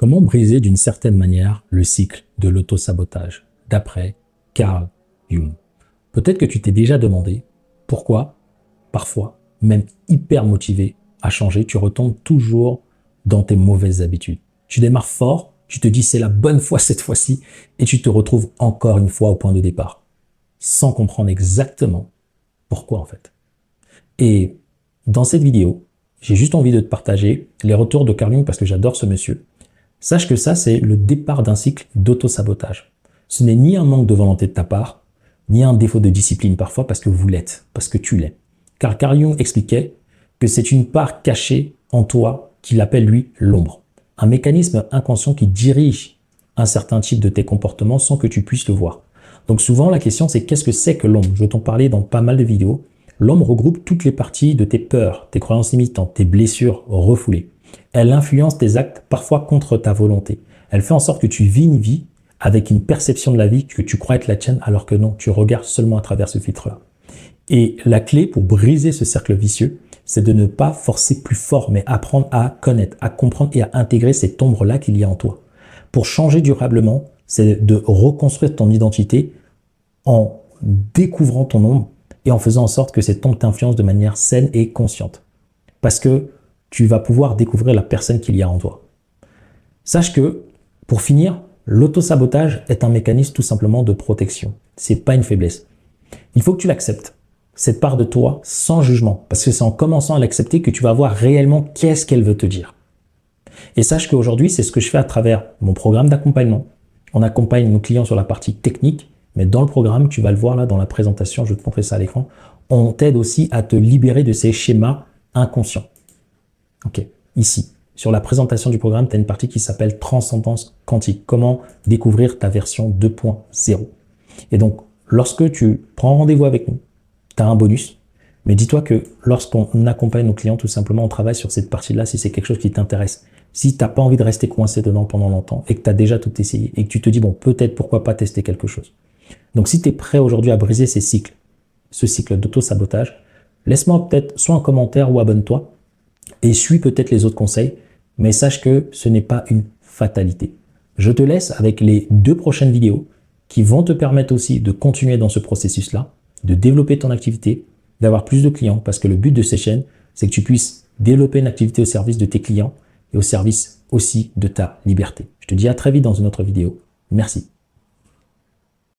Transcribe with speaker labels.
Speaker 1: Comment briser d'une certaine manière le cycle de l'auto-sabotage, d'après Carl Jung? Peut-être que tu t'es déjà demandé pourquoi, parfois, même hyper motivé à changer, tu retombes toujours dans tes mauvaises habitudes. Tu démarres fort, tu te dis c'est la bonne fois cette fois-ci, et tu te retrouves encore une fois au point de départ, sans comprendre exactement pourquoi en fait. Et dans cette vidéo, j'ai juste envie de te partager les retours de Carl Jung parce que j'adore ce monsieur. Sache que ça, c'est le départ d'un cycle d'auto-sabotage. Ce n'est ni un manque de volonté de ta part, ni un défaut de discipline parfois parce que vous l'êtes, parce que tu l'es. Car Carl Jung expliquait que c'est une part cachée en toi qu'il appelle lui l'ombre. Un mécanisme inconscient qui dirige un certain type de tes comportements sans que tu puisses le voir. Donc souvent, la question c'est qu'est-ce que c'est que l'ombre? Je t'en parlais dans pas mal de vidéos. L'ombre regroupe toutes les parties de tes peurs, tes croyances limitantes, tes blessures refoulées. Elle influence tes actes parfois contre ta volonté. Elle fait en sorte que tu vis une vie avec une perception de la vie que tu crois être la tienne alors que non, tu regardes seulement à travers ce filtre-là. Et la clé pour briser ce cercle vicieux, c'est de ne pas forcer plus fort, mais apprendre à connaître, à comprendre et à intégrer cette ombre-là qu'il y a en toi. Pour changer durablement, c'est de reconstruire ton identité en découvrant ton ombre et en faisant en sorte que cette ombre t'influence de manière saine et consciente. Parce que tu vas pouvoir découvrir la personne qu'il y a en toi. Sache que, pour finir, l'auto-sabotage est un mécanisme tout simplement de protection. C'est pas une faiblesse. Il faut que tu l'acceptes, cette part de toi, sans jugement. Parce que c'est en commençant à l'accepter que tu vas voir réellement qu'est-ce qu'elle veut te dire. Et sache qu'aujourd'hui, c'est ce que je fais à travers mon programme d'accompagnement. On accompagne nos clients sur la partie technique, mais dans le programme, tu vas le voir là dans la présentation, je vais te montrer ça à l'écran, on t'aide aussi à te libérer de ces schémas inconscients. Ok, ici, sur la présentation du programme, tu as une partie qui s'appelle Transcendance quantique. Comment découvrir ta version 2.0. Et donc, lorsque tu prends rendez-vous avec nous, tu as un bonus. Mais dis-toi que lorsqu'on accompagne nos clients, tout simplement, on travaille sur cette partie-là si c'est quelque chose qui t'intéresse. Si tu n'as pas envie de rester coincé dedans pendant longtemps et que tu as déjà tout essayé et que tu te dis, bon, peut-être pourquoi pas tester quelque chose. Donc, si tu es prêt aujourd'hui à briser ce cycle d'auto-sabotage, laisse-moi peut-être soit un commentaire ou abonne-toi. Et suis peut-être les autres conseils, mais sache que ce n'est pas une fatalité. Je te laisse avec les 2 prochaines vidéos qui vont te permettre aussi de continuer dans ce processus-là, de développer ton activité, d'avoir plus de clients, parce que le but de ces chaînes, c'est que tu puisses développer une activité au service de tes clients et au service aussi de ta liberté. Je te dis à très vite dans une autre vidéo. Merci.